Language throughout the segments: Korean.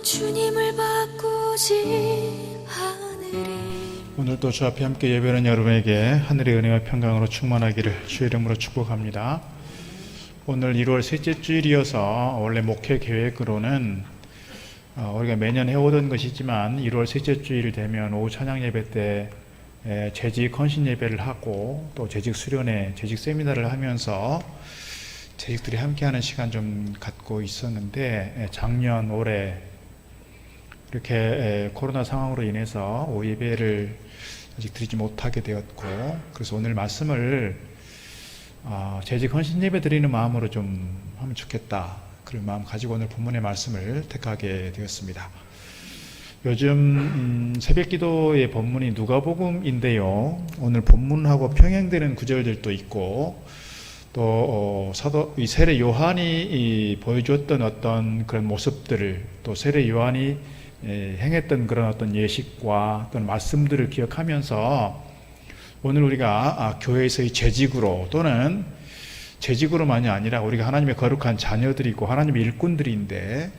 주님을 바꾸지 하늘이. 오늘도 주 앞에 함께 예배하는 여러분에게 하늘의 은혜와 평강으로 충만하기를 주의 이름으로 축복합니다. 오늘 1월 셋째 주일이어서 원래 목회 계획으로는 우리가 매년 해오던 것이지만 1월 셋째 주일 되면 오후 찬양 예배 때 재직 헌신 예배를 하고 또 재직 수련회, 재직 세미나를 하면서 재직들이 함께하는 시간 좀 갖고 있었는데 작년 올해 이렇게 코로나 상황으로 인해서 오후 예배를 아직 드리지 못하게 되었고, 그래서 오늘 말씀을 재직 헌신 예배 드리는 마음으로 좀 하면 좋겠다, 그런 마음 가지고 오늘 본문의 말씀을 택하게 되었습니다. 요즘 새벽 기도의 본문이 누가복음인데요, 오늘 본문하고 평행되는 구절들도 있고 또 사도 이 세례 요한이 보여주었던 어떤 그런 모습들을, 또 세례 요한이 행했던 그런 어떤 예식과 어떤 말씀들을 기억하면서 오늘 우리가 교회에서의 재직으로 또는 재직으로만이 아니라 우리가 하나님의 거룩한 자녀들이고 하나님의 일꾼들인데,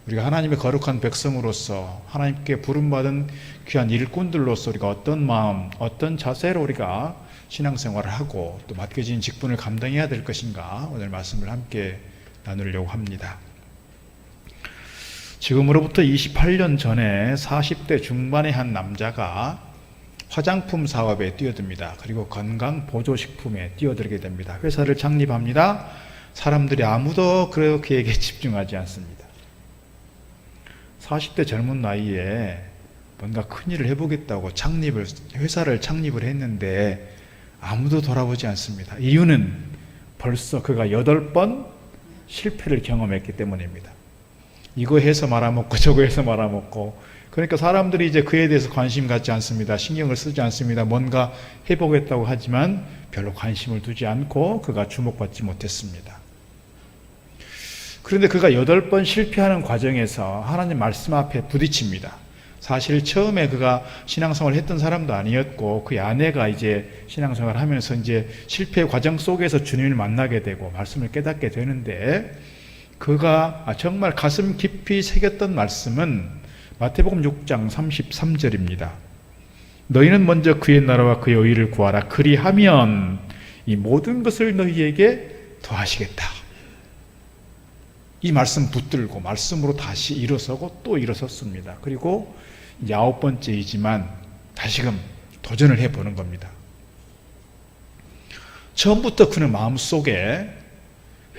우리가 하나님의 거룩한 백성으로서 하나님께 부름받은 귀한 일꾼들로서 우리가 어떤 마음, 어떤 자세로 우리가 신앙생활을 하고 또 맡겨진 직분을 감당해야 될 것인가, 오늘 말씀을 함께 나누려고 합니다. 지금으로부터 28년 전에 40대 중반의 한 남자가 화장품 사업에 뛰어듭니다. 그리고 건강보조식품에 뛰어들게 됩니다. 회사를 창립합니다. 사람들이 아무도 그렇게에게 집중하지 않습니다. 40대 젊은 나이에 뭔가 큰일을 해보겠다고 회사를 창립을 했는데 아무도 돌아보지 않습니다. 이유는 벌써 그가 8번 실패를 경험했기 때문입니다. 이거 해서 말아먹고 저거 해서 말아먹고, 그러니까 사람들이 이제 그에 대해서 관심 갖지 않습니다. 신경을 쓰지 않습니다. 뭔가 해보겠다고 하지만 별로 관심을 두지 않고 그가 주목받지 못했습니다. 그런데 그가 8번 실패하는 과정에서 하나님 말씀 앞에 부딪힙니다. 사실 처음에 그가 신앙생활을 했던 사람도 아니었고 그의 아내가 이제 신앙생활을 하면서 이제 실패 과정 속에서 주님을 만나게 되고 말씀을 깨닫게 되는데, 그가 정말 가슴 깊이 새겼던 말씀은 마태복음 6장 33절입니다. 너희는 먼저 그의 나라와 그의 의를 구하라. 그리하면 이 모든 것을 너희에게 더하시겠다. 이 말씀 붙들고 말씀으로 다시 일어서고 또 일어섰습니다. 그리고 9번째이지만 다시금 도전을 해보는 겁니다. 처음부터 그는 마음속에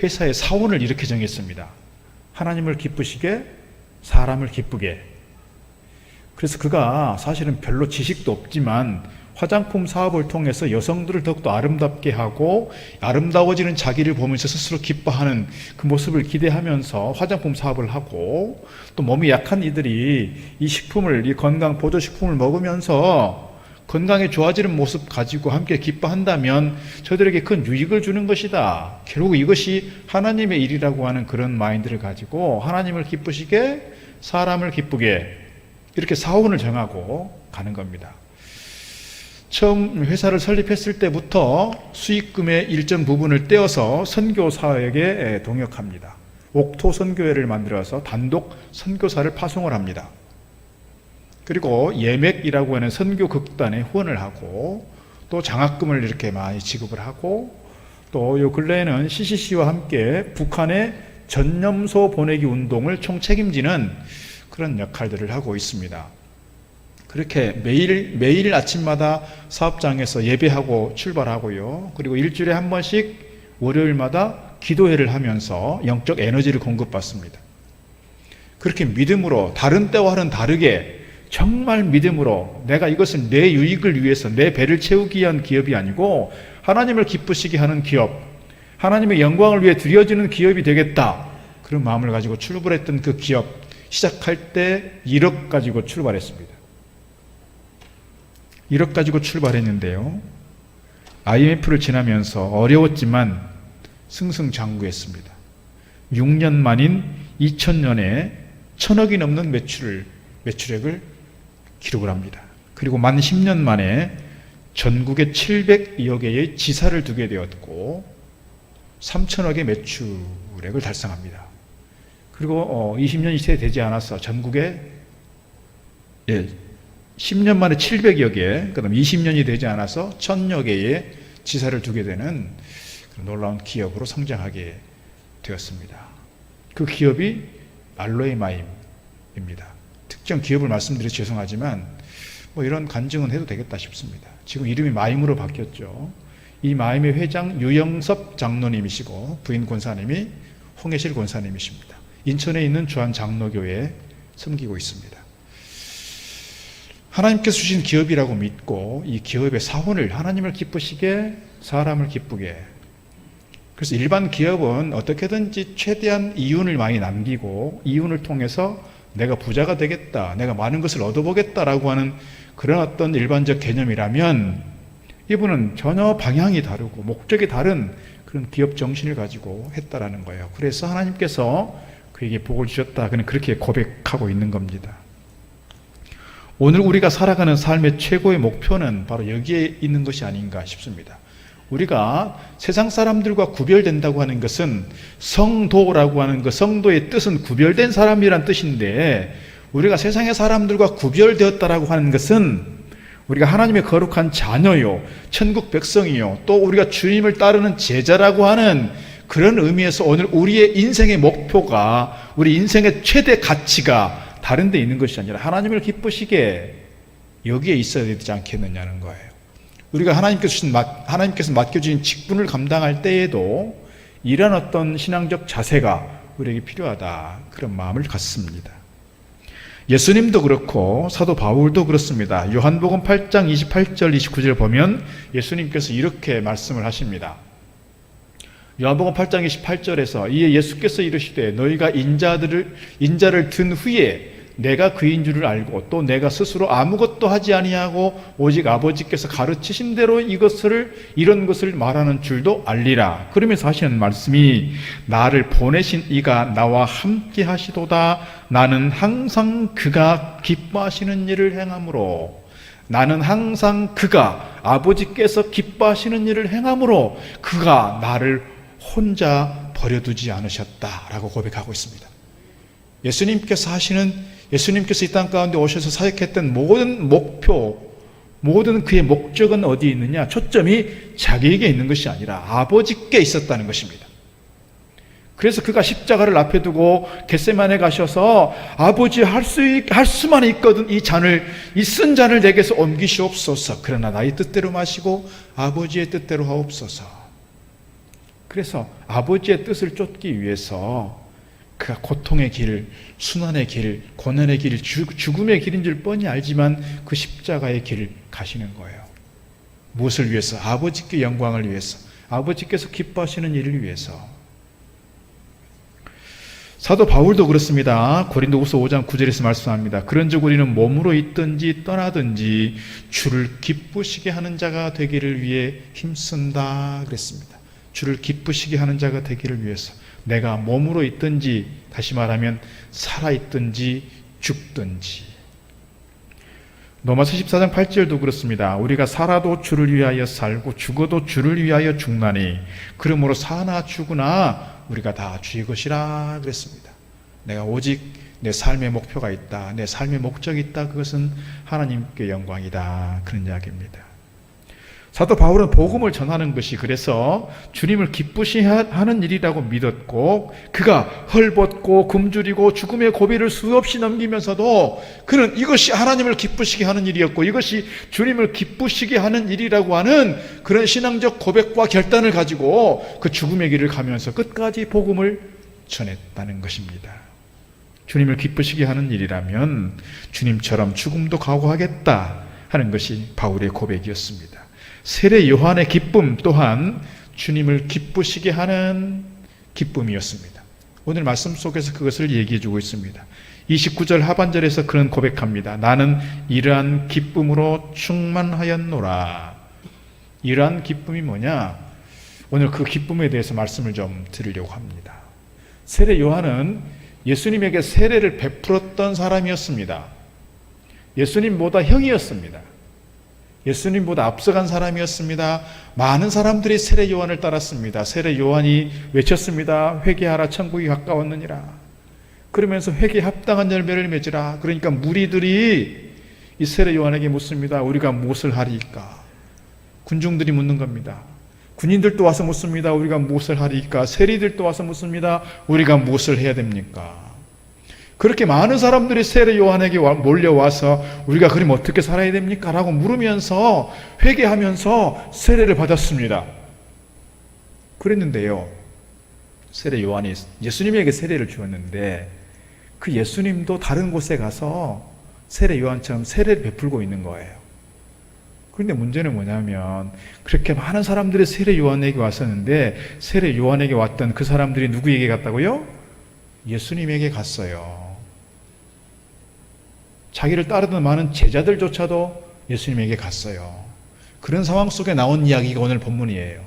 회사의 사원을 이렇게 정했습니다. 하나님을 기쁘시게, 사람을 기쁘게. 그래서 그가 사실은 별로 지식도 없지만 화장품 사업을 통해서 여성들을 더욱더 아름답게 하고 아름다워지는 자기를 보면서 스스로 기뻐하는 그 모습을 기대하면서 화장품 사업을 하고, 또 몸이 약한 이들이 이 건강 보조식품을 먹으면서 건강이 좋아지는 모습 가지고 함께 기뻐한다면 저들에게 큰 유익을 주는 것이다. 결국 이것이 하나님의 일이라고 하는 그런 마인드를 가지고 하나님을 기쁘시게, 사람을 기쁘게, 이렇게 사원을 정하고 가는 겁니다. 처음 회사를 설립했을 때부터 수익금의 일정 부분을 떼어서 선교사에게 동역합니다. 옥토 선교회를 만들어서 단독 선교사를 파송을 합니다. 그리고 예맥이라고 하는 선교 극단에 후원을 하고, 또 장학금을 이렇게 많이 지급을 하고, 또 요 근래에는 CCC와 함께 북한의 전염소 보내기 운동을 총책임지는 그런 역할들을 하고 있습니다. 그렇게 매일 아침마다 사업장에서 예배하고 출발하고요. 그리고 일주일에 한 번씩 월요일마다 기도회를 하면서 영적 에너지를 공급받습니다. 그렇게 믿음으로 다른 때와는 다르게 정말 믿음으로 내가 이것은 내 유익을 위해서 내 배를 채우기 위한 기업이 아니고 하나님을 기쁘시게 하는 기업, 하나님의 영광을 위해 드려지는 기업이 되겠다, 그런 마음을 가지고 출발했던 그 기업, 시작할 때 1억 가지고 출발했습니다. 1억 가지고 출발했는데요, IMF를 지나면서 어려웠지만 승승장구했습니다. 6년 만인 2000년에 1000억이 넘는 매출액을 기록을 합니다. 그리고 만 10년 만에 전국에 700여 개의 지사를 두게 되었고 3천억의 매출액을 달성합니다. 그리고 20년이 채 되지 않아서 전국에 10년 만에 700여 개, 그다음 20년이 되지 않아서 1000여 개의 지사를 두게 되는 놀라운 기업으로 성장하게 되었습니다. 그 기업이 알로에 마임입니다. 특정 기업을 말씀드려서 죄송하지만 이런 간증은 해도 되겠다 싶습니다. 지금 이름이 마임으로 바뀌었죠. 이 마임의 회장 유영섭 장로님이시고 부인 권사님이 홍혜실 권사님이십니다. 인천에 있는 주한장로교회에 섬기고 있습니다. 하나님께서 주신 기업이라고 믿고 이 기업의 사원을 하나님을 기쁘시게 사람을 기쁘게, 그래서 일반 기업은 어떻게든지 최대한 이윤을 많이 남기고 이윤을 통해서 내가 부자가 되겠다, 내가 많은 것을 얻어보겠다라고 하는 그런 어떤 일반적 개념이라면 이분은 전혀 방향이 다르고 목적이 다른 그런 기업 정신을 가지고 했다라는 거예요. 그래서 하나님께서 그에게 복을 주셨다, 그는 그렇게 고백하고 있는 겁니다. 오늘 우리가 살아가는 삶의 최고의 목표는 바로 여기에 있는 것이 아닌가 싶습니다. 우리가 세상 사람들과 구별된다고 하는 것은 성도라고 하는 것, 성도의 뜻은 구별된 사람이란 뜻인데, 우리가 세상의 사람들과 구별되었다라고 하는 것은 우리가 하나님의 거룩한 자녀요, 천국 백성이요, 또 우리가 주님을 따르는 제자라고 하는 그런 의미에서 오늘 우리의 인생의 목표가, 우리 인생의 최대 가치가 다른 데 있는 것이 아니라 하나님을 기쁘시게 여기에 있어야 되지 않겠느냐는 거예요. 우리가 하나님께서 맡겨주신 직분을 감당할 때에도 이런 어떤 신앙적 자세가 우리에게 필요하다, 그런 마음을 갖습니다. 예수님도 그렇고 사도 바울도 그렇습니다. 요한복음 8장 28절 29절 보면 예수님께서 이렇게 말씀을 하십니다. 요한복음 8장 28절에서 이에 예수께서 이르시되 너희가 인자를 든 후에 내가 그인 줄을 알고 또 내가 스스로 아무것도 하지 아니하고 오직 아버지께서 가르치신 대로 이런 것을 말하는 줄도 알리라. 그러면서 하시는 말씀이 나를 보내신 이가 나와 함께 하시도다. 나는 항상 그가 기뻐하시는 일을 행함으로, 나는 항상 그가 아버지께서 기뻐하시는 일을 행함으로 그가 나를 혼자 버려두지 않으셨다라고 고백하고 있습니다. 예수님께서 이 땅 가운데 오셔서 사역했던 모든 목표, 모든 그의 목적은 어디에 있느냐? 초점이 자기에게 있는 것이 아니라 아버지께 있었다는 것입니다. 그래서 그가 십자가를 앞에 두고 겟세마네 가셔서 아버지 할 수만 있거든 이 쓴 잔을 내게서 옮기시옵소서. 그러나 나의 뜻대로 마시고 아버지의 뜻대로 하옵소서. 그래서 아버지의 뜻을 쫓기 위해서 그가 고통의 길, 순환의 길, 고난의 길, 죽음의 길인 줄 뻔히 알지만 그 십자가의 길을 가시는 거예요. 무엇을 위해서? 아버지께 영광을 위해서, 아버지께서 기뻐하시는 일을 위해서. 사도 바울도 그렇습니다. 고린도후서 5장 9절에서 말씀합니다. 그런즉 우리는 몸으로 있든지 떠나든지 주를 기쁘시게 하는 자가 되기를 위해 힘쓴다 그랬습니다. 주를 기쁘시게 하는 자가 되기를 위해서 내가 몸으로 있든지, 다시 말하면 살아있든지 죽든지. 로마서 14장 8절도 그렇습니다. 우리가 살아도 주를 위하여 살고 죽어도 주를 위하여 죽나니 그러므로 사나 죽으나 우리가 다 주의 것이라 그랬습니다. 내가 오직 내 삶의 목표가 있다, 내 삶의 목적이 있다, 그것은 하나님께 영광이다, 그런 이야기입니다. 사도 바울은 복음을 전하는 것이 그래서 주님을 기쁘시하는 일이라고 믿었고, 그가 헐벗고 굶주리고 죽음의 고비를 수없이 넘기면서도 그는 이것이 하나님을 기쁘시게 하는 일이었고 이것이 주님을 기쁘시게 하는 일이라고 하는 그런 신앙적 고백과 결단을 가지고 그 죽음의 길을 가면서 끝까지 복음을 전했다는 것입니다. 주님을 기쁘시게 하는 일이라면 주님처럼 죽음도 각오하겠다 하는 것이 바울의 고백이었습니다. 세례 요한의 기쁨 또한 주님을 기쁘시게 하는 기쁨이었습니다. 오늘 말씀 속에서 그것을 얘기해 주고 있습니다. 29절 하반절에서 그런 고백합니다. 나는 이러한 기쁨으로 충만하였노라. 이러한 기쁨이 뭐냐? 오늘 그 기쁨에 대해서 말씀을 좀 드리려고 합니다. 세례 요한은 예수님에게 세례를 베풀었던 사람이었습니다. 예수님보다 형이었습니다. 예수님보다 앞서간 사람이었습니다. 많은 사람들이 세례 요한을 따랐습니다. 세례 요한이 외쳤습니다. 회개하라 천국이 가까웠느니라. 그러면서 회개에 합당한 열매를 맺으라. 그러니까 무리들이 이 세례 요한에게 묻습니다. 우리가 무엇을 하리이까? 군중들이 묻는 겁니다. 군인들도 와서 묻습니다. 우리가 무엇을 하리이까? 세리들도 와서 묻습니다. 우리가 무엇을 해야 됩니까? 그렇게 많은 사람들이 세례 요한에게 몰려와서 우리가 그럼 어떻게 살아야 됩니까? 라고 물으면서 회개하면서 세례를 받았습니다. 그랬는데요, 세례 요한이 예수님에게 세례를 주었는데 그 예수님도 다른 곳에 가서 세례 요한처럼 세례를 베풀고 있는 거예요. 그런데 문제는 뭐냐면 그렇게 많은 사람들이 세례 요한에게 왔었는데 세례 요한에게 왔던 그 사람들이 누구에게 갔다고요? 예수님에게 갔어요. 자기를 따르던 많은 제자들조차도 예수님에게 갔어요. 그런 상황 속에 나온 이야기가 오늘 본문이에요.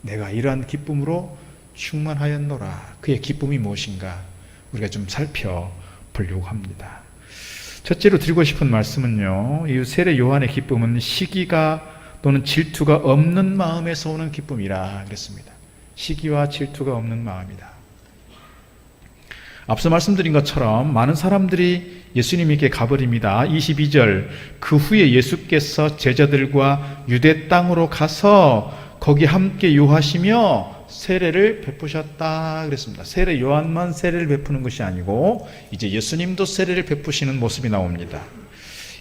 내가 이러한 기쁨으로 충만하였노라. 그의 기쁨이 무엇인가 우리가 좀 살펴보려고 합니다. 첫째로 드리고 싶은 말씀은요, 이 세례 요한의 기쁨은 시기가 또는 질투가 없는 마음에서 오는 기쁨이라 그랬습니다. 시기와 질투가 없는 마음이다. 앞서 말씀드린 것처럼 많은 사람들이 예수님에게 가버립니다. 22절, 그 후에 예수께서 제자들과 유대 땅으로 가서 거기 함께 유하시며 세례를 베푸셨다 그랬습니다. 세례 요한만 세례를 베푸는 것이 아니고 이제 예수님도 세례를 베푸시는 모습이 나옵니다.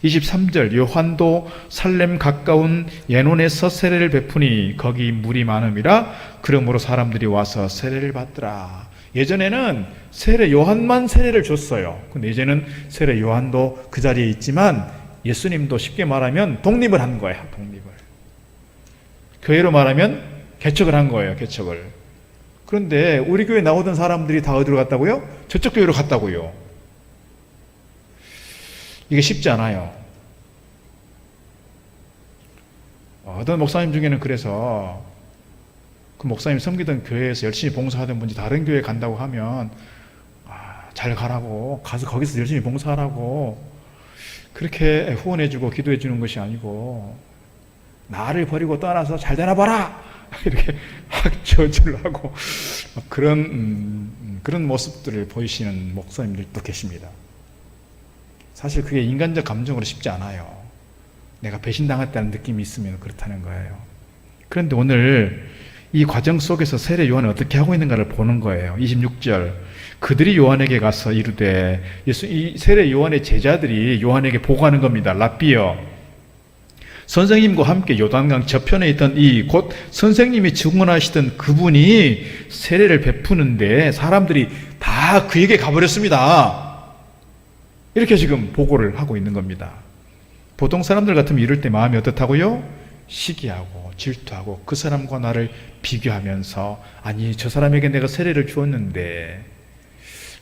23절, 요한도 살렘 가까운 예논에서 세례를 베푸니 거기 물이 많음이라 그러므로 사람들이 와서 세례를 받더라. 예전에는 세례 요한만 세례를 줬어요. 근데 이제는 세례 요한도 그 자리에 있지만 예수님도 쉽게 말하면 독립을 한 거예요. 독립을. 교회로 말하면 개척을 한 거예요. 개척을. 그런데 우리 교회 나오던 사람들이 다 어디로 갔다고요? 저쪽 교회로 갔다고요. 이게 쉽지 않아요. 어떤 목사님 중에는 그래서 그 목사님 섬기던 교회에서 열심히 봉사하던 분이 다른 교회에 간다고 하면 잘 가라고, 가서 거기서 열심히 봉사하라고 그렇게 후원해주고 기도해주는 것이 아니고 나를 버리고 떠나서 잘 되나 봐라 이렇게 저주를 하고 그런 모습들을 보이시는 목사님들도 계십니다. 사실 그게 인간적 감정으로 쉽지 않아요. 내가 배신당했다는 느낌이 있으면 그렇다는 거예요. 그런데 오늘 이 과정 속에서 세례 요한은 어떻게 하고 있는가를 보는 거예요. 26절, 그들이 요한에게 가서 이르되, 이 세례 요한의 제자들이 요한에게 보고하는 겁니다. 랍비여, 선생님과 함께 요단강 저편에 있던 이 곧 선생님이 증언하시던 그분이 세례를 베푸는데 사람들이 다 그에게 가버렸습니다. 이렇게 지금 보고를 하고 있는 겁니다. 보통 사람들 같으면 이럴 때 마음이 어떻다고요? 시기하고 질투하고 그 사람과 나를 비교하면서 아니 저 사람에게 내가 세례를 주었는데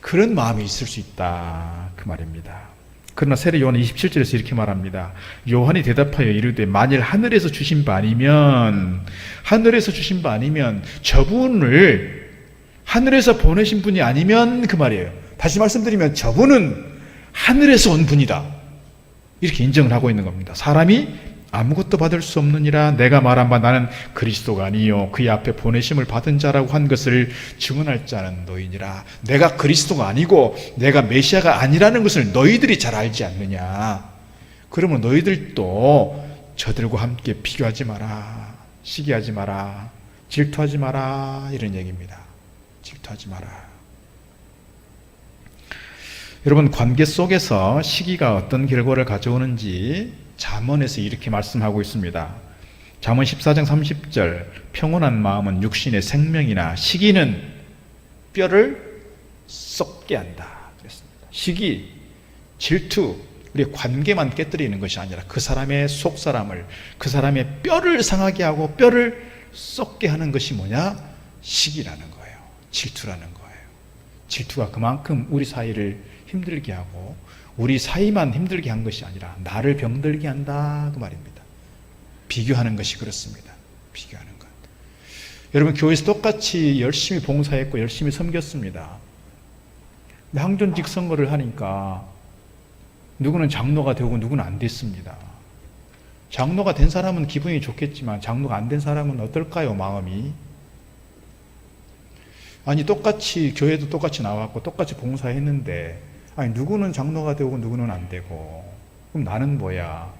그런 마음이 있을 수 있다 그 말입니다. 그러나 세례 요한은 27절에서 이렇게 말합니다. 요한이 대답하여 이르되 만일 하늘에서 주신 바 아니면 저분을 하늘에서 보내신 분이 아니면 그 말이에요. 다시 말씀드리면 저분은 하늘에서 온 분이다 이렇게 인정을 하고 있는 겁니다. 사람이 아무것도 받을 수 없느니라 내가 말한 바 나는 그리스도가 아니요 그의 앞에 보내심을 받은 자라고 한 것을 증언할 자는 너희니라. 내가 그리스도가 아니고 내가 메시아가 아니라는 것을 너희들이 잘 알지 않느냐. 그러면 너희들도 저들과 함께 비교하지 마라, 시기하지 마라, 질투하지 마라 이런 얘기입니다. 질투하지 마라. 여러분, 관계 속에서 시기가 어떤 결과를 가져오는지 잠언에서 이렇게 말씀하고 있습니다. 잠언 14장 30절, 평온한 마음은 육신의 생명이나 시기는 뼈를 썩게 한다 그랬습니다. 시기, 질투, 우리의 관계만 깨뜨리는 것이 아니라 그 사람의 속사람을, 그 사람의 뼈를 상하게 하고 뼈를 썩게 하는 것이 뭐냐? 시기라는 거예요. 질투라는 거예요. 질투가 그만큼 우리 사이를 힘들게 하고 우리 사이만 힘들게 한 것이 아니라 나를 병들게 한다 그 말입니다. 비교하는 것이 그렇습니다. 비교하는 것. 여러분, 교회에서 똑같이 열심히 봉사했고 열심히 섬겼습니다. 근데 항존직 선거를 하니까 누구는 장로가 되고 누구는 안 됐습니다. 장로가 된 사람은 기분이 좋겠지만 장로가 안 된 사람은 어떨까요? 마음이. 아니 똑같이 교회도 똑같이 나왔고 똑같이 봉사했는데 아니 누구는 장로가 되고 누구는 안 되고 그럼 나는 뭐야?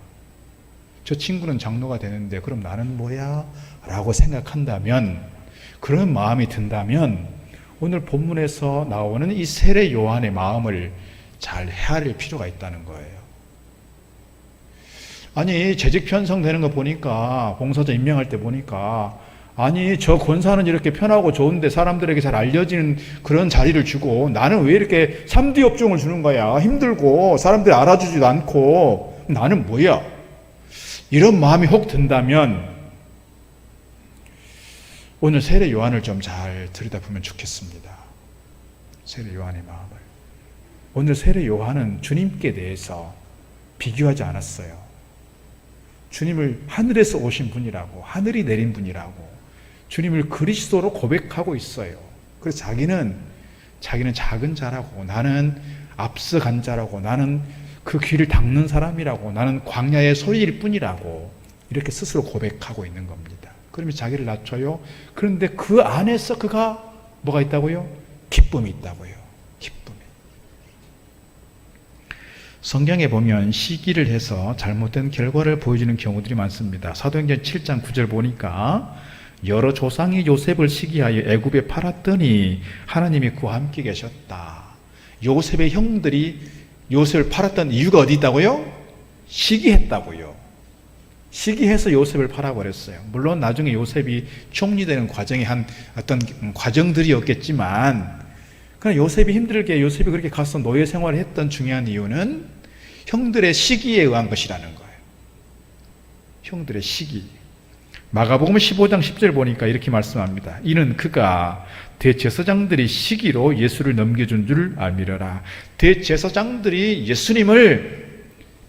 저 친구는 장로가 되는데 그럼 나는 뭐야? 라고 생각한다면, 그런 마음이 든다면 오늘 본문에서 나오는 이 세례 요한의 마음을 잘 헤아릴 필요가 있다는 거예요. 아니 재직 편성되는 거 보니까, 봉사자 임명할 때 보니까, 아니 저 권사는 이렇게 편하고 좋은데 사람들에게 잘 알려지는 그런 자리를 주고 나는 왜 이렇게 3D 업종을 주는 거야? 힘들고 사람들이 알아주지도 않고 나는 뭐야? 이런 마음이 혹 든다면 오늘 세례 요한을 좀 잘 들여다보면 좋겠습니다. 세례 요한의 마음을. 오늘 세례 요한은 주님께 대해서 비교하지 않았어요. 주님을 하늘에서 오신 분이라고, 하늘이 내린 분이라고, 주님을 그리스도로 고백하고 있어요. 그래서 자기는 작은 자라고, 나는 앞서간 자라고, 나는 그 길을 닦는 사람이라고, 나는 광야의 소리일 뿐이라고 이렇게 스스로 고백하고 있는 겁니다. 그러면 자기를 낮춰요. 그런데 그 안에서 그가 뭐가 있다고요? 기쁨이 있다고요. 기쁨이. 성경에 보면 시기를 해서 잘못된 결과를 보여주는 경우들이 많습니다. 사도행전 7장 9절 보니까 여러 조상이 요셉을 시기하여 애굽에 팔았더니 하나님이 그와 함께 계셨다. 요셉의 형들이 요셉을 팔았던 이유가 어디 있다고요? 시기했다고요. 시기해서 요셉을 팔아버렸어요. 물론 나중에 요셉이 총리되는 과정에 한 어떤 과정들이었겠지만, 그러나 요셉이 힘들게, 요셉이 그렇게 가서 노예 생활을 했던 중요한 이유는 형들의 시기에 의한 것이라는 거예요. 형들의 시기. 마가복음 15장 10절 보니까 이렇게 말씀합니다. 이는 그가 대제사장들이 시기로 예수를 넘겨준 줄 알미려라. 대제사장들이 예수님을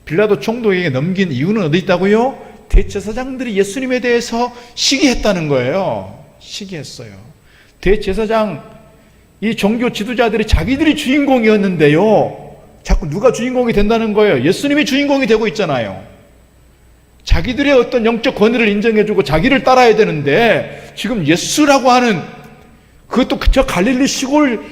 빌라도 총독에게 넘긴 이유는 어디 있다고요? 대제사장들이 예수님에 대해서 시기했다는 거예요. 시기했어요. 대제사장, 이 종교 지도자들이 자기들이 주인공이었는데요, 자꾸 누가 주인공이 된다는 거예요? 예수님이 주인공이 되고 있잖아요. 자기들의 어떤 영적 권위를 인정해주고 자기를 따라야 되는데, 지금 예수라고 하는, 그것도 저 갈릴리 시골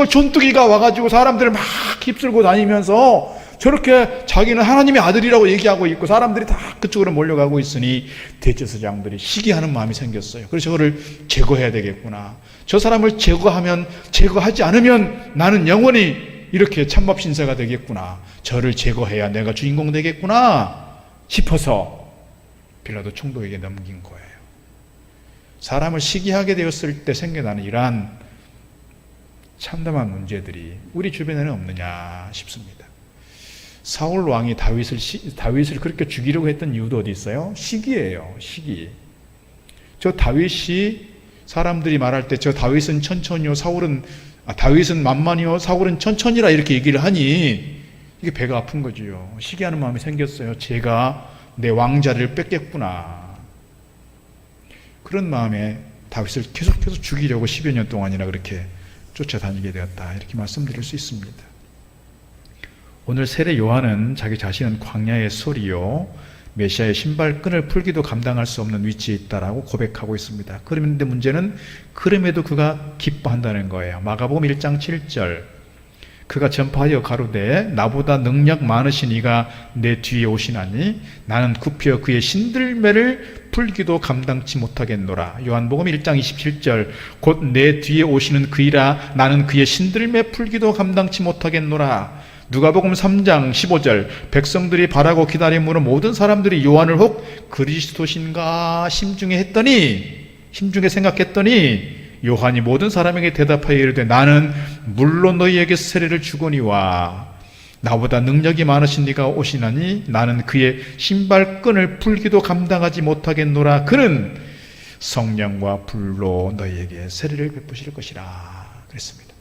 촌뜨기가 와가지고 사람들을 막 휩쓸고 다니면서 저렇게 자기는 하나님의 아들이라고 얘기하고 있고 사람들이 다 그쪽으로 몰려가고 있으니 대제사장들이 시기하는 마음이 생겼어요. 그래서 저거를 제거해야 되겠구나. 저 사람을 제거하지 않으면 나는 영원히 이렇게 참밥 신세가 되겠구나. 저를 제거해야 내가 주인공 되겠구나 싶어서 빌라도 총독에게 넘긴 거예요. 사람을 시기하게 되었을 때 생겨나는 이러한 참담한 문제들이 우리 주변에는 없느냐 싶습니다. 사울 왕이 다윗을 그렇게 죽이려고 했던 이유도 어디 있어요? 시기예요. 시기. 저 다윗이, 사람들이 말할 때 저 다윗은 천천히요, 다윗은 만만히요, 사울은 천천히라 이렇게 얘기를 하니 이게 배가 아픈 거지요. 시기하는 마음이 생겼어요. 제가 내 왕자를 뺏겠구나. 그런 마음에 다윗을 계속해서 죽이려고 10여 년 동안이나 그렇게 쫓아다니게 되었다. 이렇게 말씀드릴 수 있습니다. 오늘 세례 요한은 자기 자신은 광야의 소리요, 메시아의 신발끈을 풀기도 감당할 수 없는 위치에 있다라고 고백하고 있습니다. 그런데 문제는 그럼에도 그가 기뻐한다는 거예요. 마가복음 1장 7절, 그가 전파하여 가로되 나보다 능력 많으신 이가 내 뒤에 오시나니 나는 굽혀 그의 신들매를 풀기도 감당치 못하겠노라. 요한복음 1장 27절, 곧 내 뒤에 오시는 그이라 나는 그의 신들매 풀기도 감당치 못하겠노라. 누가복음 3장 15절, 백성들이 바라고 기다림으로 모든 사람들이 요한을 혹 그리스도신가 심중에 생각했더니 요한이 모든 사람에게 대답하여 이르되 나는 물론 너희에게 세례를 주거니와 나보다 능력이 많으신 네가 오시나니 나는 그의 신발끈을 풀기도 감당하지 못하겠노라. 그는 성령과 불로 너희에게 세례를 베푸실 것이라 그랬습니다.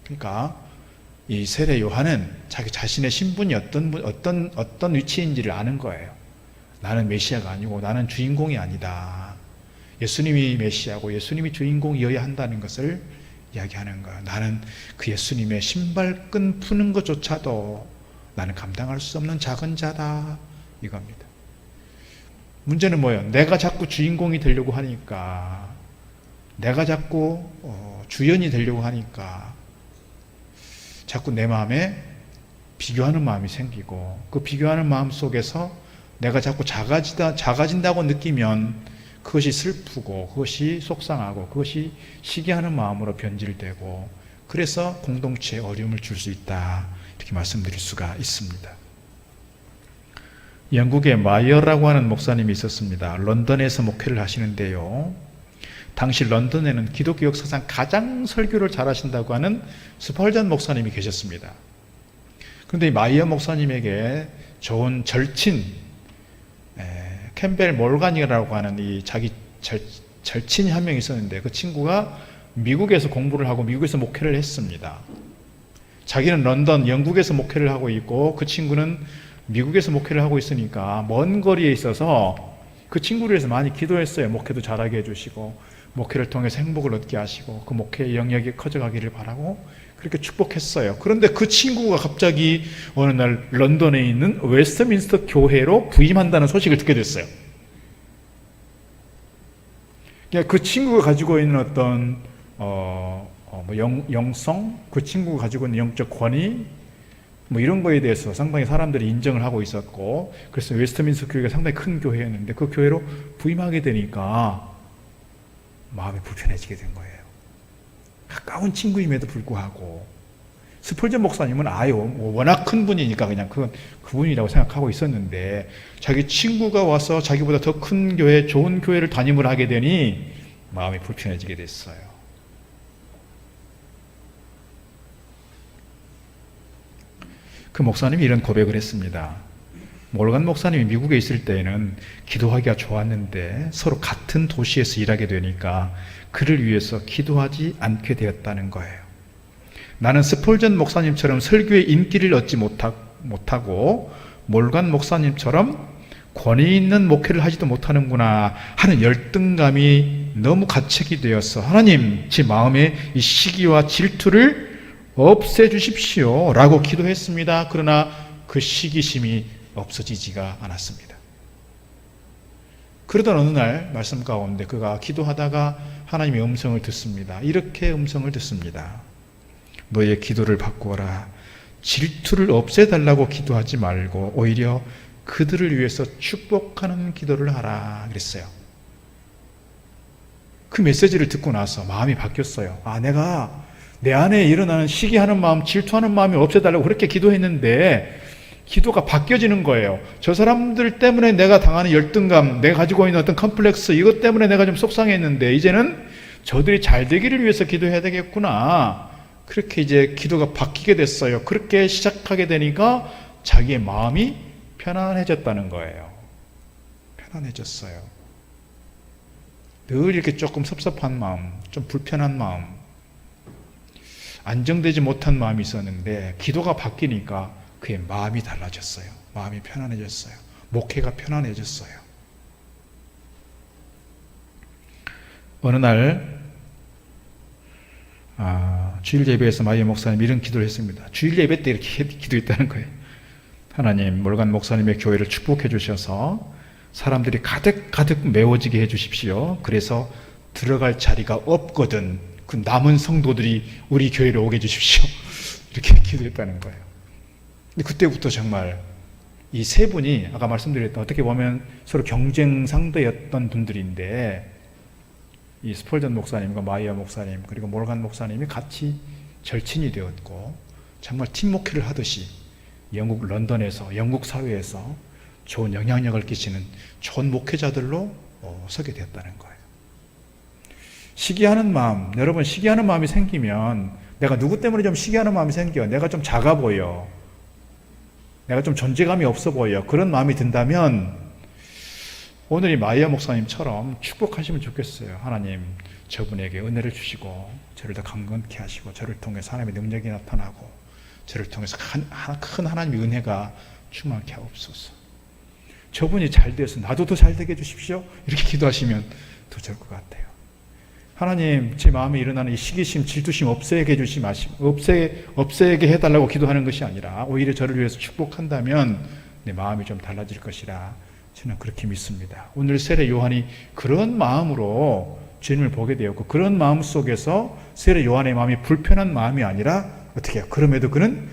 그러니까 이 세례 요한은 자기 자신의 신분이 어떤 위치인지를 아는 거예요. 나는 메시아가 아니고 나는 주인공이 아니다. 예수님이 메시아고 예수님이 주인공이어야 한다는 것을 이야기하는 거예요. 나는 그 예수님의 신발끈 푸는 것조차도 나는 감당할 수 없는 작은 자다, 이겁니다. 문제는 뭐예요? 내가 자꾸 주인공이 되려고 하니까, 내가 자꾸 주연이 되려고 하니까 자꾸 내 마음에 비교하는 마음이 생기고, 그 비교하는 마음 속에서 내가 자꾸 작아진다고 느끼면 그것이 슬프고, 그것이 속상하고, 그것이 시기하는 마음으로 변질되고, 그래서 공동체에 어려움을 줄 수 있다, 이렇게 말씀드릴 수가 있습니다. 영국에 마이어라고 하는 목사님이 있었습니다. 런던에서 목회를 하시는데요, 당시 런던에는 기독교 역사상 가장 설교를 잘하신다고 하는 스펄전 목사님이 계셨습니다. 그런데 이 마이어 목사님에게 좋은 절친, 캠벨 몰간이라고 하는 이 자기 절친이 한 명 있었는데, 그 친구가 미국에서 공부를 하고 미국에서 목회를 했습니다. 자기는 런던, 영국에서 목회를 하고 있고, 그 친구는 미국에서 목회를 하고 있으니까 먼 거리에 있어서 그 친구를 위해서 많이 기도했어요. 목회도 잘하게 해주시고, 목회를 통해서 행복을 얻게 하시고, 그 목회의 영역이 커져가기를 바라고 그렇게 축복했어요. 그런데 그 친구가 갑자기 어느 날 런던에 있는 웨스트민스터 교회로 부임한다는 소식을 듣게 됐어요. 그 친구가 가지고 있는 어떤 영성, 그 친구가 가지고 있는 영적 권위, 이런 거에 대해서 상당히 사람들이 인정을 하고 있었고, 그래서 웨스트민스터 교회가 상당히 큰 교회였는데 그 교회로 부임하게 되니까 마음이 불편해지게 된 거예요. 가까운 친구임에도 불구하고. 스펄전 목사님은 워낙 큰 분이니까 그냥 그분이라고 생각하고 있었는데, 자기 친구가 와서 자기보다 더 큰 교회, 좋은 교회를 담임을 하게 되니 마음이 불편해지게 됐어요. 그 목사님이 이런 고백을 했습니다. 몰간 목사님이 미국에 있을 때에는 기도하기가 좋았는데 서로 같은 도시에서 일하게 되니까 그를 위해서 기도하지 않게 되었다는 거예요. 나는 스펄전 목사님처럼 설교의 인기를 얻지 못하고 몰간 목사님처럼 권위 있는 목회를 하지도 못하는구나 하는 열등감이 너무 가책이 되어서, 하나님, 제 마음에 이 시기와 질투를 없애주십시오 라고 기도했습니다. 그러나 그 시기심이 없어지지가 않았습니다. 그러던 어느 날 말씀 가운데 그가 기도하다가 하나님의 음성을 듣습니다. 이렇게 음성을 듣습니다. 너의 기도를 바꾸어라. 질투를 없애달라고 기도하지 말고 오히려 그들을 위해서 축복하는 기도를 하라 그랬어요. 그 메시지를 듣고 나서 마음이 바뀌었어요. 내가 내 안에 일어나는 시기하는 마음, 질투하는 마음이 없애달라고 그렇게 기도했는데 기도가 바뀌어지는 거예요. 저 사람들 때문에 내가 당하는 열등감, 내가 가지고 있는 어떤 컴플렉스, 이것 때문에 내가 좀 속상했는데 이제는 저들이 잘 되기를 위해서 기도해야 되겠구나. 그렇게 이제 기도가 바뀌게 됐어요. 그렇게 시작하게 되니까 자기의 마음이 편안해졌다는 거예요. 편안해졌어요. 늘 이렇게 조금 섭섭한 마음, 좀 불편한 마음, 안정되지 못한 마음이 있었는데 기도가 바뀌니까 그의 마음이 달라졌어요. 마음이 편안해졌어요. 목회가 편안해졌어요. 어느 날 주일 예배에서 마이어 목사님 이런 기도를 했습니다. 주일 예배 때 이렇게 기도했다는 거예요. 하나님, 몰간 목사님의 교회를 축복해 주셔서 사람들이 가득 메워지게 해 주십시오. 그래서 들어갈 자리가 없거든 그 남은 성도들이 우리 교회로 오게 해 주십시오. 이렇게 기도했다는 거예요. 근데 그때부터 정말 이 세 분이 아까 말씀드렸던 어떻게 보면 서로 경쟁 상대였던 분들인데, 이 스펄전 목사님과 마이어 목사님 그리고 몰간 목사님이 같이 절친이 되었고 정말 팀 목회를 하듯이 영국 런던에서, 영국 사회에서 좋은 영향력을 끼치는 좋은 목회자들로 서게 되었다는 거예요. 시기하는 마음, 여러분 시기하는 마음이 생기면, 내가 누구 때문에 좀 시기하는 마음이 생겨, 내가 좀 작아 보여, 내가 좀 존재감이 없어 보여, 그런 마음이 든다면 오늘 이 마이어 목사님처럼 축복하시면 좋겠어요. 하나님, 저분에게 은혜를 주시고 저를 더 강건케 하시고 저를 통해서 하나님의 능력이 나타나고 저를 통해서 큰 하나님의 은혜가 충만케 하옵소서. 저분이 잘 돼서 나도 더 잘 되게 해주십시오. 이렇게 기도하시면 더 좋을 것 같아요. 하나님, 제 마음에 일어나는 이 시기심, 질투심 없애게 해주시 마시고 없애게 해달라고 기도하는 것이 아니라 오히려 저를 위해서 축복한다면 내 마음이 좀 달라질 것이라 저는 그렇게 믿습니다. 오늘 세례 요한이 그런 마음으로 주님을 보게 되었고, 그런 마음 속에서 세례 요한의 마음이 불편한 마음이 아니라 어떻게 해요? 그럼에도 그는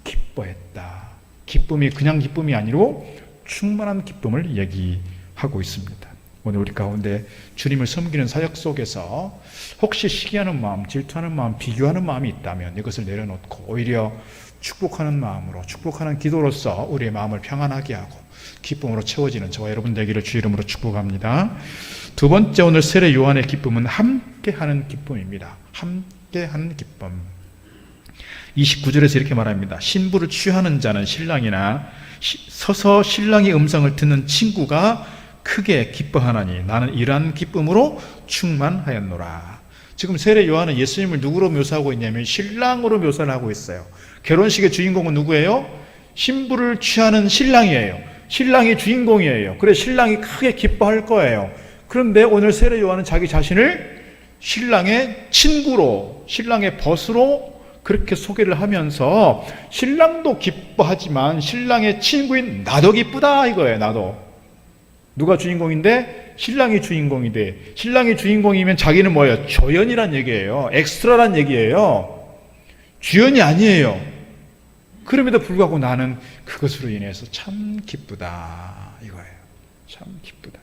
기뻐했다. 기쁨이 그냥 기쁨이 아니고 충만한 기쁨을 얘기하고 있습니다. 오늘 우리 가운데 주님을 섬기는 사역 속에서 혹시 시기하는 마음, 질투하는 마음, 비교하는 마음이 있다면 이것을 내려놓고 오히려 축복하는 마음으로, 축복하는 기도로서 우리의 마음을 평안하게 하고 기쁨으로 채워지는 저와 여러분 되기를 주 이름으로 축복합니다. 두 번째, 오늘 세례 요한의 기쁨은 함께하는 기쁨입니다. 함께하는 기쁨. 29절에서 이렇게 말합니다. 신부를 취하는 자는 신랑이나 서서 신랑의 음성을 듣는 친구가 크게 기뻐하나니 나는 이러한 기쁨으로 충만하였노라. 지금 세례 요한은 예수님을 누구로 묘사하고 있냐면 신랑으로 묘사를 하고 있어요. 결혼식의 주인공은 누구예요? 신부를 취하는 신랑이에요. 신랑이 주인공이에요. 그래서 신랑이 크게 기뻐할 거예요. 그런데 오늘 세례 요한은 자기 자신을 신랑의 친구로, 신랑의 벗으로 그렇게 소개를 하면서 신랑도 기뻐하지만 신랑의 친구인 나도 기쁘다 이거예요. 나도. 누가 주인공인데? 신랑이 주인공이 돼. 신랑이 주인공이면 자기는 뭐예요? 조연이란 얘기예요. 엑스트라란 얘기예요. 주연이 아니에요. 그럼에도 불구하고 나는 그것으로 인해서 참 기쁘다 이거예요. 참 기쁘다.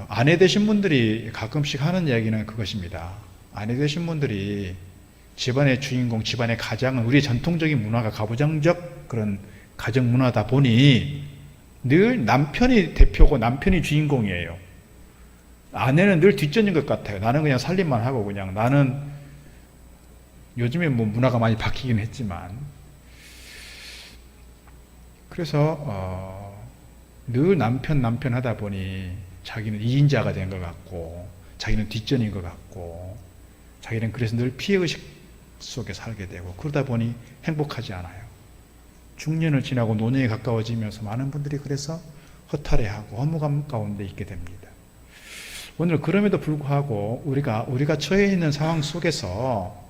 아내 되신 분들이 가끔씩 하는 이야기는 그것입니다. 아내 되신 분들이 집안의 주인공, 집안의 가장은 우리의 전통적인 문화가 가부장적 그런 가정 문화다 보니 늘 남편이 대표고 남편이 주인공이에요. 아내는 늘 뒷전인 것 같아요. 나는 그냥 살림만 하고 그냥 나는 요즘에 뭐 문화가 많이 바뀌긴 했지만 그래서 늘 남편 하다 보니 자기는 2인자가 된 것 같고 자기는 뒷전인 것 같고 자기는 그래서 늘 피해의식 속에 살게 되고 그러다 보니 행복하지 않아요. 중년을 지나고 노년에 가까워지면서 많은 분들이 그래서 허탈해하고 허무감 가운데 있게 됩니다. 오늘 그럼에도 불구하고 우리가 처해 있는 상황 속에서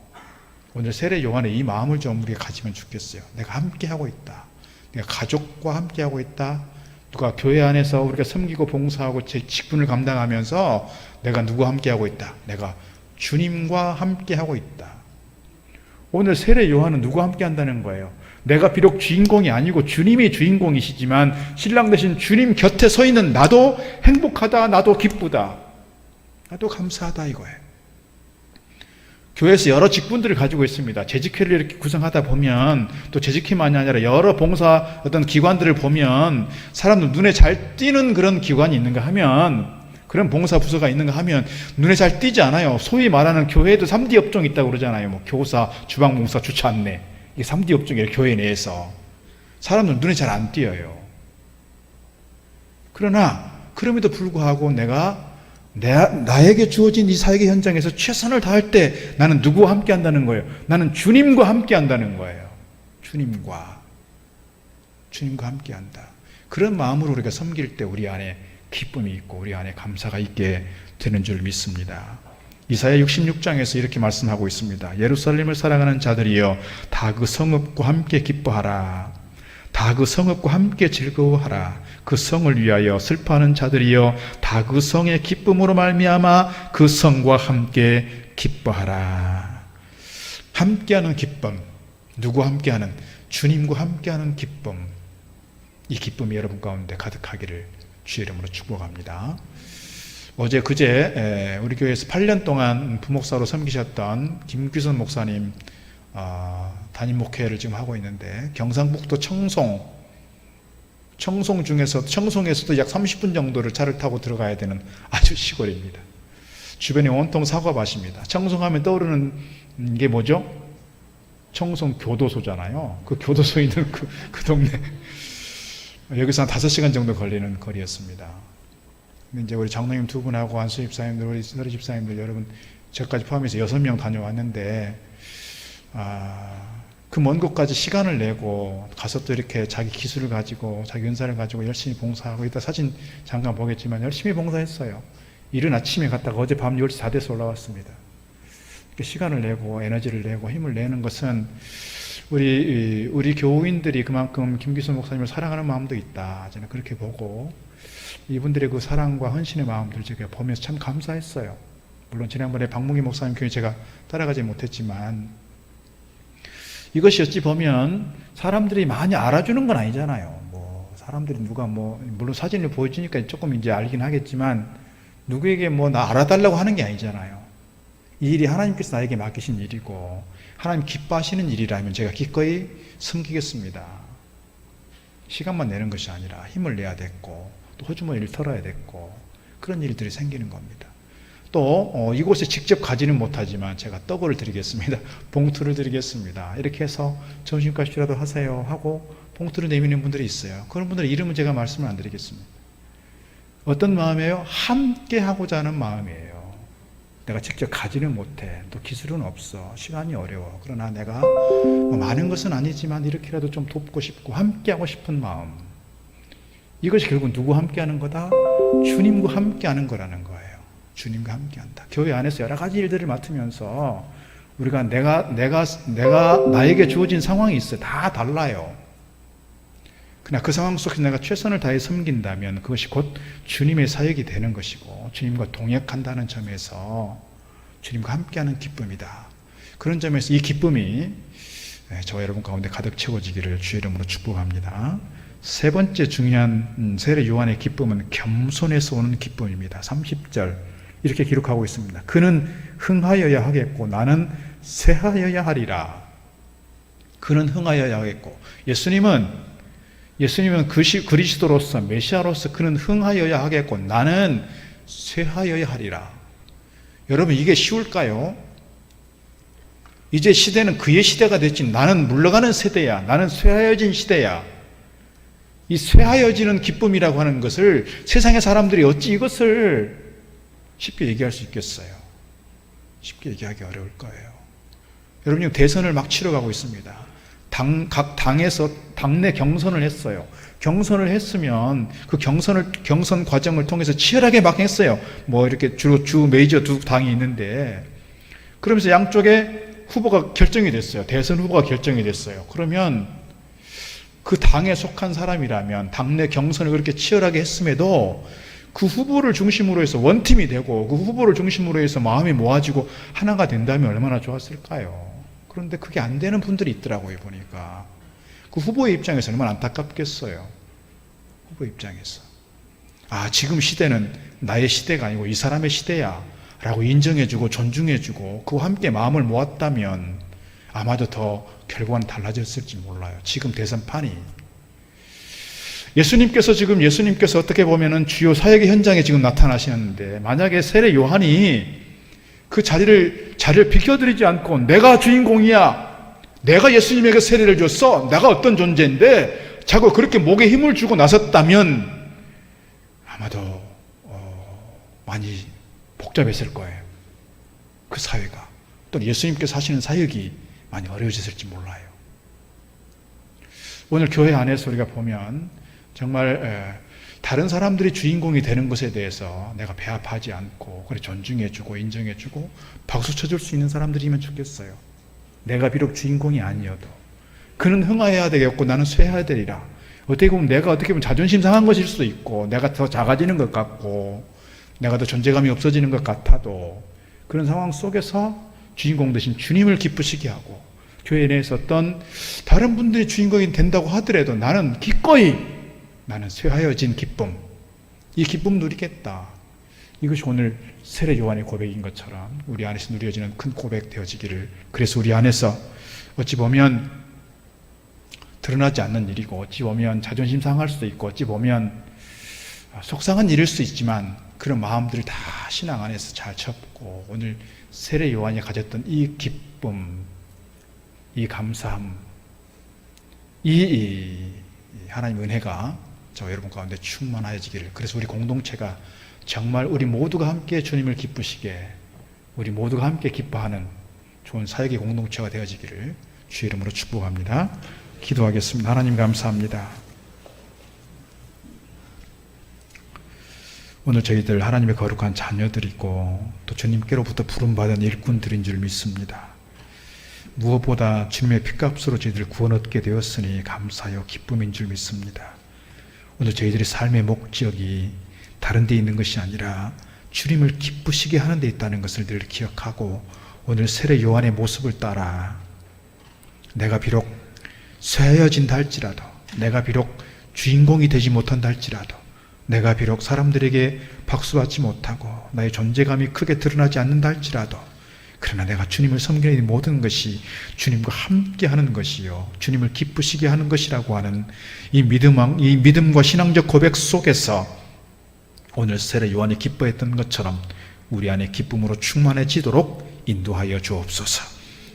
오늘 세례 요한의 이 마음을 좀 우리가 가지면 좋겠어요. 내가 함께하고 있다. 내가 가족과 함께하고 있다. 누가 교회 안에서 우리가 섬기고 봉사하고 제 직분을 감당하면서 내가 누구와 함께하고 있다. 내가 주님과 함께하고 있다. 오늘 세례 요한은 누구와 함께한다는 거예요? 내가 비록 주인공이 아니고 주님이 주인공이시지만 신랑 대신 주님 곁에 서 있는 나도 행복하다. 나도 기쁘다. 나도 감사하다 이거예요. 교회에서 여러 직분들을 가지고 있습니다. 재직회를 이렇게 구성하다 보면 또 재직회만이 아니라 여러 봉사 어떤 기관들을 보면 사람들 눈에 잘 띄는 그런 기관이 있는가 하면 그런 봉사 부서가 있는가 하면 눈에 잘 띄지 않아요. 소위 말하는 교회에도 3D 업종이 있다고 그러잖아요. 뭐 교사, 주방봉사, 주차 안내. 이게 3D 업종이에요. 교회 내에서. 사람들 눈에 잘 안 띄어요. 그러나 그럼에도 불구하고 나에게 주어진 이 사역의 현장에서 최선을 다할 때 나는 누구와 함께 한다는 거예요? 나는 주님과 함께 한다는 거예요. 주님과 함께 한다. 그런 마음으로 우리가 섬길 때 우리 안에 기쁨이 있고 우리 안에 감사가 있게 되는 줄 믿습니다. 이사야 66장에서 이렇게 말씀하고 있습니다. 예루살렘을 사랑하는 자들이여 다 그 성읍과 함께 기뻐하라. 다 그 성읍과 함께 즐거워하라. 그 성을 위하여 슬퍼하는 자들이여 다 그 성의 기쁨으로 말미암아 그 성과 함께 기뻐하라. 함께하는 기쁨. 누구와 함께하는? 주님과 함께하는 기쁨. 이 기쁨이 여러분 가운데 가득하기를 주의 이름으로 축복합니다. 어제 그제 우리 교회에서 8년 동안 부목사로 섬기셨던 김규선 목사님 담임 목회를 지금 하고 있는데 경상북도 청송에서도 약 30분 정도를 차를 타고 들어가야 되는 아주 시골입니다. 주변이 온통 사과밭입니다. 청송하면 떠오르는 게 뭐죠? 청송 교도소잖아요. 그 교도소 있는 그 동네. 여기서 한 5시간 정도 걸리는 거리였습니다. 근데 이제 우리 장로님 2분하고 안수 집사님들, 우리 서리 집사님들 여러분 저까지 포함해서 6명 다녀왔는데 그 먼 곳까지 시간을 내고 가서 또 이렇게 자기 기술을 가지고 자기 은사를 가지고 열심히 봉사하고 이따 사진 잠깐 보겠지만 열심히 봉사했어요. 이른 아침에 갔다가 어제 밤 10시 다 돼서 올라왔습니다. 이렇게 시간을 내고 에너지를 내고 힘을 내는 것은 우리 교우인들이 그만큼 김기수 목사님을 사랑하는 마음도 있다. 저는 그렇게 보고 이분들의 그 사랑과 헌신의 마음들을 제가 보면서 참 감사했어요. 물론 지난번에 박문기 목사님 교회 제가 따라가지 못했지만 이것이 어찌 보면 사람들이 많이 알아주는 건 아니잖아요. 뭐 사람들이 누가 뭐 물론 사진을 보여주니까 조금 이제 알긴 하겠지만 누구에게 뭐 나 알아달라고 하는 게 아니잖아요. 이 일이 하나님께서 나에게 맡기신 일이고 하나님 기뻐하시는 일이라면 제가 기꺼이 섬기겠습니다. 시간만 내는 것이 아니라 힘을 내야 됐고 또 호주머니를 털어야 됐고 그런 일들이 생기는 겁니다. 또 이곳에 직접 가지는 못하지만 제가 떡을 드리겠습니다. 봉투를 드리겠습니다. 이렇게 해서 점심값이라도 하세요 하고 봉투를 내미는 분들이 있어요. 그런 분들의 이름은 제가 말씀을 안 드리겠습니다. 어떤 마음이에요? 함께 하고자 하는 마음이에요. 내가 직접 가지는 못해. 또 기술은 없어. 시간이 어려워. 그러나 내가 뭐 많은 것은 아니지만 이렇게라도 좀 돕고 싶고 함께 하고 싶은 마음. 이것이 결국 누구와 함께 하는 거다? 주님과 함께 하는 거라는 거예요. 주님과 함께 한다. 교회 안에서 여러 가지 일들을 맡으면서 우리가 내가 나에게 주어진 상황이 있어요. 다 달라요. 그러나 그 상황 속에서 내가 최선을 다해 섬긴다면 그것이 곧 주님의 사역이 되는 것이고 주님과 동역한다는 점에서 주님과 함께하는 기쁨이다. 그런 점에서 이 기쁨이 저와 여러분 가운데 가득 채워지기를 주의 이름으로 축복합니다. 세 번째 중요한 세례 요한의 기쁨은 겸손에서 오는 기쁨입니다. 30절 이렇게 기록하고 있습니다. 그는 흥하여야 하겠고 나는 쇠하여야 하리라. 그는 흥하여야 하겠고 예수님은 그리스도로서 메시아로서 그는 흥하여야 하겠고 나는 쇠하여야 하리라. 여러분 이게 쉬울까요? 이제 시대는 그의 시대가 됐지 나는 물러가는 세대야. 나는 쇠하여진 시대야. 이 쇠하여지는 기쁨이라고 하는 것을 세상의 사람들이 어찌 이것을 쉽게 얘기할 수 있겠어요? 쉽게 얘기하기 어려울 거예요. 여러분 지금 대선을 막 치러가고 있습니다. 각 당에서 당내 경선을 했어요. 경선을 했으면 그 경선 과정을 통해서 치열하게 막 했어요. 뭐 이렇게 주로 메이저 두 당이 있는데 그러면서 양쪽에 후보가 결정이 됐어요. 대선 후보가 결정이 됐어요. 그러면 그 당에 속한 사람이라면 당내 경선을 그렇게 치열하게 했음에도 그 후보를 중심으로 해서 원팀이 되고 그 후보를 중심으로 해서 마음이 모아지고 하나가 된다면 얼마나 좋았을까요? 그런데 그게 안 되는 분들이 있더라고요, 보니까. 그 후보의 입장에서 얼마나 안타깝겠어요. 후보 입장에서. 아, 지금 시대는 나의 시대가 아니고 이 사람의 시대야. 라고 인정해주고 존중해주고 그와 함께 마음을 모았다면 아마도 더 결과는 달라졌을지 몰라요. 지금 대선판이. 예수님께서 어떻게 보면은 주요 사역의 현장에 지금 나타나시는데 만약에 세례 요한이 그 자리를 비켜드리지 않고 내가 주인공이야. 내가 예수님에게 세례를 줬어. 내가 어떤 존재인데 자꾸 그렇게 목에 힘을 주고 나섰다면 아마도 많이 복잡했을 거예요. 그 사회가. 또 예수님께서 하시는 사역이 많이 어려워졌을지 몰라요. 오늘 교회 안에서 우리가 보면 정말 다른 사람들이 주인공이 되는 것에 대해서 내가 배합하지 않고 그래 존중해주고 인정해주고 박수 쳐줄 수 있는 사람들이면 좋겠어요. 내가 비록 주인공이 아니어도 그는 흥하여야 되겠고 나는 쇠해야 되리라. 어떻게 보면 자존심 상한 것일 수도 있고 내가 더 작아지는 것 같고 내가 더 존재감이 없어지는 것 같아도 그런 상황 속에서 주인공 대신 주님을 기쁘시게 하고 교회 내에서 어떤 다른 분들이 주인공이 된다고 하더라도 나는 기꺼이 나는 쇠하여진 기쁨, 이 기쁨 누리겠다. 이것이 오늘 세례 요한의 고백인 것처럼 우리 안에서 누려지는 큰 고백 되어지기를. 그래서 우리 안에서 어찌 보면 드러나지 않는 일이고 어찌 보면 자존심 상할 수도 있고 어찌 보면 속상한 일일 수 있지만 그런 마음들을 다 신앙 안에서 잘 접고 오늘 세례 요한이 가졌던 이 기쁨, 이 감사함, 이 하나님 은혜가 저 여러분 가운데 충만하여지기를. 그래서 우리 공동체가 정말 우리 모두가 함께 주님을 기쁘시게 우리 모두가 함께 기뻐하는 좋은 사역의 공동체가 되어지기를 주의 이름으로 축복합니다. 기도하겠습니다. 하나님 감사합니다. 오늘 저희들 하나님의 거룩한 자녀들이고 또 주님께로부터 부름받은 일꾼들인 줄 믿습니다. 무엇보다 주님의 핏값으로 저희들 구원 얻게 되었으니 감사하여 기쁨인 줄 믿습니다. 오늘 저희들의 삶의 목적이 다른 데 있는 것이 아니라 주님을 기쁘시게 하는 데 있다는 것을 늘 기억하고 오늘 세례 요한의 모습을 따라 내가 비록 쇠해진다 할지라도, 내가 비록 주인공이 되지 못한다 할지라도, 내가 비록 사람들에게 박수받지 못하고 나의 존재감이 크게 드러나지 않는다 할지라도, 그러나 내가 주님을 섬기는 이 모든 것이 주님과 함께 하는 것이요 주님을 기쁘시게 하는 것이라고 하는 이 믿음과 신앙적 고백 속에서 오늘 세례 요한이 기뻐했던 것처럼 우리 안에 기쁨으로 충만해지도록 인도하여 주옵소서.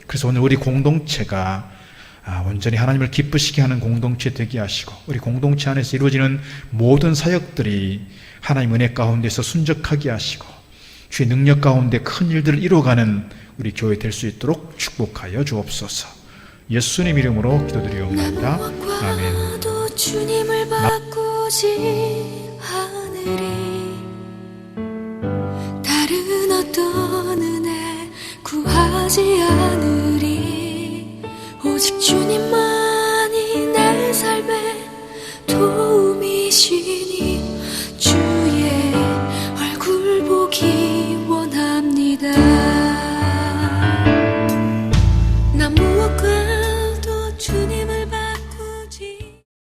그래서 오늘 우리 공동체가 온전히 하나님을 기쁘시게 하는 공동체 되게 하시고, 우리 공동체 안에서 이루어지는 모든 사역들이 하나님 은혜 가운데서 순적하게 하시고 주의 능력 가운데 큰 일들을 이루어가는 우리 교회 될 수 있도록 축복하여 주옵소서. 예수님 이름으로 기도드리옵나이다. 아멘. 도 주님을 바꾸지 않으리. 다른 어떤 은혜 구하지 않으리. 오직 주님